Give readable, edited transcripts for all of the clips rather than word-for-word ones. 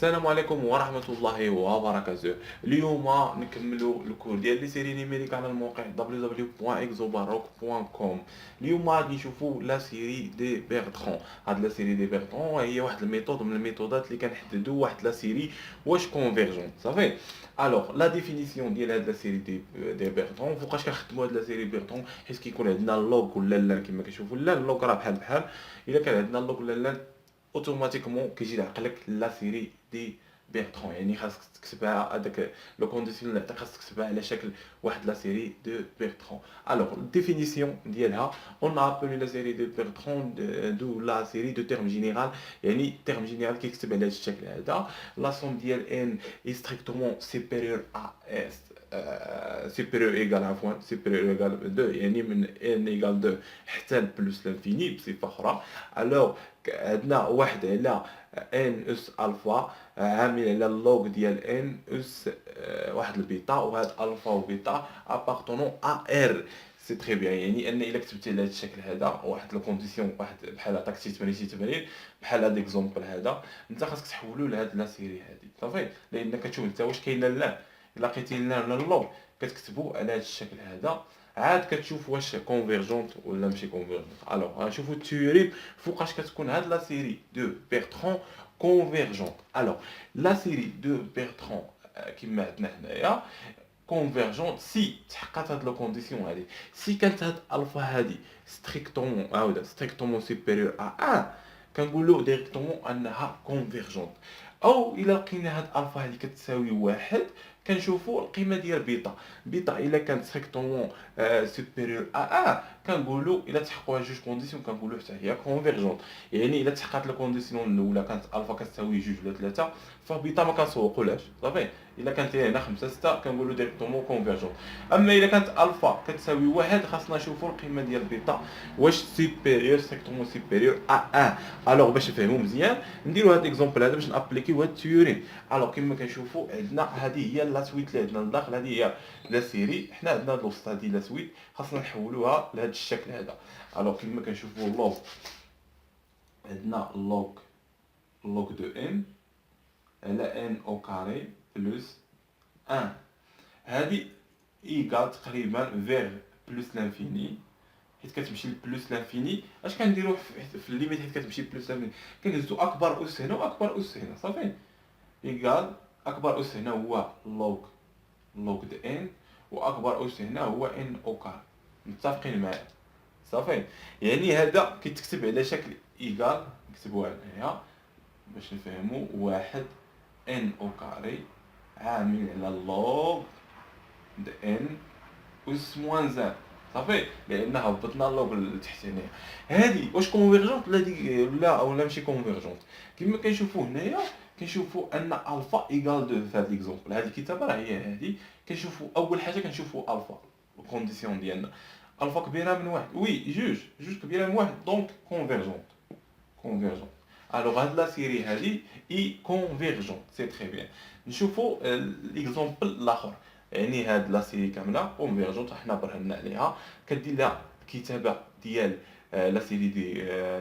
السلام عليكم ورحمة الله وبركاته. اليوم نكملوا الكور ديال لي سيري نيميريك على الموقع www.exobaroc.com. اليوم غادي نشوفوا لا سيري دي بيرترون. هاد لا سيري دي بيرترون هي واحد الميثود من الميثودات اللي كنحددوا واحد لا سيري واش كونفيرجون صافي. الوغ لا ديفينيسيون ديال هاد لا سيري دي بيرترون، فوقاش كنخدموا هاد لا سيري بيرترون، حيت كيكون عندنا اللوغ ولا اللان كما كتشوفوا. لا اللوغ راه بحال الا كان عندنا اللوغ ولا اللان اوتوماتيكمون كيجي لعقلك لا سيري دي بيرترون، يعني خاصك تكتبها هذاك لو كونديسيون اللي عطاك خاصك تكتبها على شكل واحد لا سيري دو بيرترون. الوغ الديفينيسيون ديالها اون ابلي لا سيري دو بيرترون دو لا سيري دو تيرم جينيرال، يعني تيرم جينيرال كيكتب على هذا الشكل هذا. لا سوم ديال ان اي ستريكتومون سوبيريور ا اس supérieur égal عفوا supérieur égal 2، يعني من n égal 2 حتى بلس لانفيني بصفه اخرى. الوغ عندنا واحد على ان اس الفا عامل على اللوغ ديال ان اس واحد البيتا، وهاد الفا وبيتا ابارتونون ا ار. سي تري بيان، يعني ان الا كتبتي على هذا الشكل هذا واحد الكونديسيون، واحد بحال عطاك شي 80 بحال هذا اكزومبل هذا، انت خاصك تحولو لهاد لا سيري هادي صافي، لان كتشوف انت واش كاينه لا. الا لقيتي لنا اللوغ كتكتبو على هذا الشكل هذا، عاد كتشوف واش كونفيرجونت ولا ماشي كونفيرجونت. الوغ غنشوفو التيوري فوقاش كتكون هاد لا سيري دو بيرترون كونفيرجونت. الوغ لا سيري دو بيرترون كما عندنا هنايا كونفيرجونت سي تحققت هاد لو كونديسيون هادي، سي كانت هاد الفا هادي ستريكتومون عاوده ستريكتومون سوبيريور ا 1 كنقولوا ديريكتومون انها كونفيرجونت. او الا لقينا هاد الفا هادي كتساوي واحد كنشوفوا القيمه ديال بيتا. بيتا الا كانت ستريكتومون سوبيريور ا 1 كنقولوا الا تحققوا جوج كونديسيون كنقولوا حتى هي كونفيرجونت. يعني الا تحققت الكونديسيون الاولى كانت الفا كتساوي جوج ولا ثلاثه، فبيتا ما كنسوقولهاش صافي. الا كانت هنا 5 6 كنقولوا ديريكتومون كونفيرجونت. اما الا كانت الفا كتساوي واحد خاصنا نشوفوا القيمه ديال بيتا واش سوبيريور ستريكتومون سوبيريور ا 1. الوغ باش نفهموا مزيان نديروا هذا الاكزومبل هذا باش نابليكيو هذا التيوري. الوغ كما كنشوفوا عندنا هذه هي لا سويت اللي عندنا لداخل، هذه هي لا سيري. حنا عندنا الوسط هذه لا سويت خاصنا نحولوها لهذا الشكل هذا. الوغ كما كنشوفوا اللوغ عندنا اللوغ دو ان على ان او كاري بلس 1، هذه ايكال تقريبا فيغ بلس لانفيني، حيت كتمشي لبلس لانفيني. اش كنديرو في الليميت حيت كتمشي بلس لانفيني كنهزو اكبر اس هنا واكبر اس هنا صافي. ايكال اكبر اس هنا هو لوغ دو ان، واكبر اس هنا هو ان او كار. متفقين معايا صافي؟ يعني هذا كيتكتب على شكل ايكال، نكتبوها هنايا باش نفهمو، واحد ان او كاري عامل على لوغ د ان اس موان زان صافي، لان هبطنا اللوغ لتحت هنايا. هادي واش كونفيرجونت ولا دي ولا ماشي كونفيرجونت؟ كما كنشوفوا هنايا كنشوفوا ان الفا ايكال 2 في هاد ليكزومبل. هاد الكتابه راه هي هادي. كنشوفوا اول حاجه كنشوفوا الفا الكونديسيون ديالنا الفا كبيره من واحد، وي جوج كبيره من واحد، دونك كونفيرجونت. الوغ هاد لا سيري هادي اي كونفيرجونت سي تري بيان. نشوفوا ليكزومبل الاخر، يعني هاد لا سيري كامله كونفيرجونت حنا برهنا عليها. كدير لها الكتابه ديال لا سيري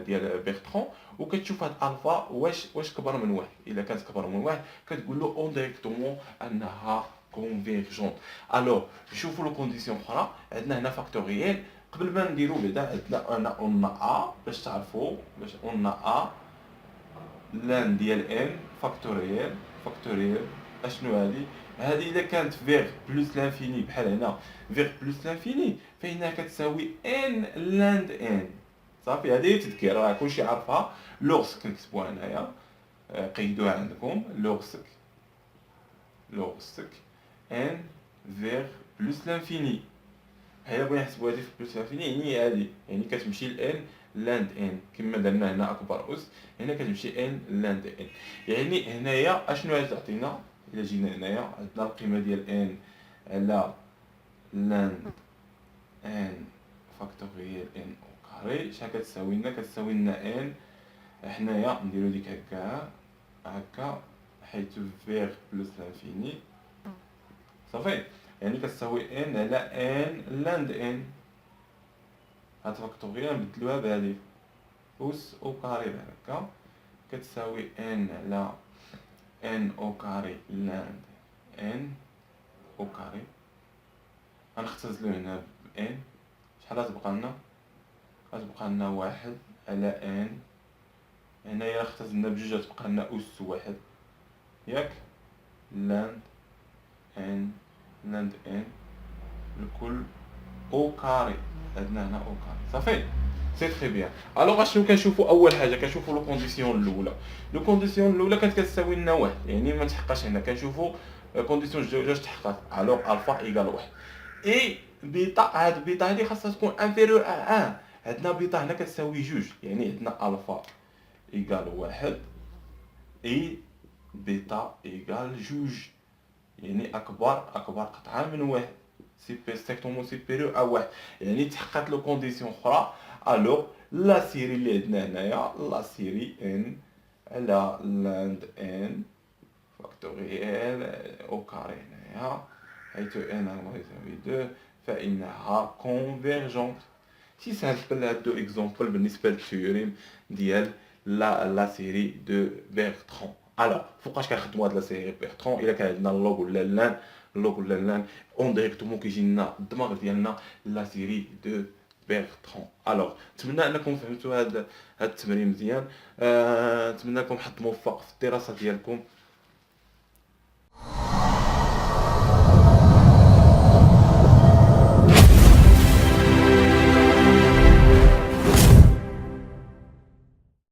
ديال بيرترون، وكتشوف هاد الفا واش كبر من واحد. الا كانت كبر من واحد كتقول له اون ديريكتومون انها كونفيرجونت. الوغ نشوفوا لو كونديسيون اخرى عندنا هنا فاكتوريال. قبل ما نديرو بعدا عندنا قلنا ا باش تعرفوا، باش قلنا ا لان ديال ان فاكتوريال اشنو هذه اذا كانت فيغ بلس لانفيني بحال هنا فيغ بلس لانفيني فانها كتساوي ان لاند ان صافي. هذه تذكير راه كلشي عارفها. لوغسك نكتبوها هنايا، قيدوها عندكم. لوغسك ان فيغ بلس لانفيني، هي بغينا نحسبوا هذه في بلس لانفيني، يعني هذه يعني كتمشي لان لاند ان كما درنا هنا اكبر اس، هنا كتمشي ان لاند ان. يعني هنايا اشنو غتعطينا الا جينا هنايا عندنا القيمه ديال ان على لاند ان فاكتوريال ان او كاري. شحال كتساوي لنا؟ كتساوي لنا ان، حنايا نديرو ديك هكا حيت فيغ بلس لانفيني صافي، يعني كتساوي ان على ان لاند ان. هاد فاكتوريال نبدلوها بهادي اس او كاري بحال هكا، كتساوي ان على ان او كاري لاند ان او كاري. غنختزلو هنا ب ان. شحال غتبقى لنا؟ غتبقى لنا واحد على ان. هنايا الا اختزلنا بجوج غتبقى لنا أس واحد، ياك؟ لاند ان الكل او كاري. عندنا هنا او كاري صافي. سي تري بيان. الوغ اشنو كنشوفو؟ اول حاجه كنشوفو لو كونديسيون الاولى. لو كونديسيون الاولى كانت كتساوي لنا واحد، يعني ما تحققش هنا. كنشوفو كونديسيون جوج تحققات. الوغ الفا ايكال واحد اي بيتا. هاد بيتا هادي خاصها تكون انفيريور ا 1. عندنا بيتا هنا كتساوي جوج، يعني عندنا الفا ايكال واحد اي بيتا ايكال جوج، يعني اكبر قطعه من واحد. ستريكتومون سوبيريور ا واحد، يعني تحققت لو كونديسيون اخرى. الوغ لا سيري اللي عندنا هنايا لا سيري ان على لاند ان فاكتوريال او كاري هنايا، حيث ان يساوي 2 فانها كونفيرجونت. سي سامبل. هادو اكزومبل بالنسبه للثيوريم ديال لا سيري دو بيرترون. الوغ فوقاش كنخدموا هاد لا سيري بيرترون؟ الا كان عندنا اللوغ ولا اللان، اللوغ ولا اللان اون ديريكتومون كيجي لنا الدماغ ديالنا لا سيري دو بيرترون. الوغ نتمنى انكم فهمتوا هاد التمرين مزيان. نتمنى لكم حظ موفق في الدراسه ديالكم.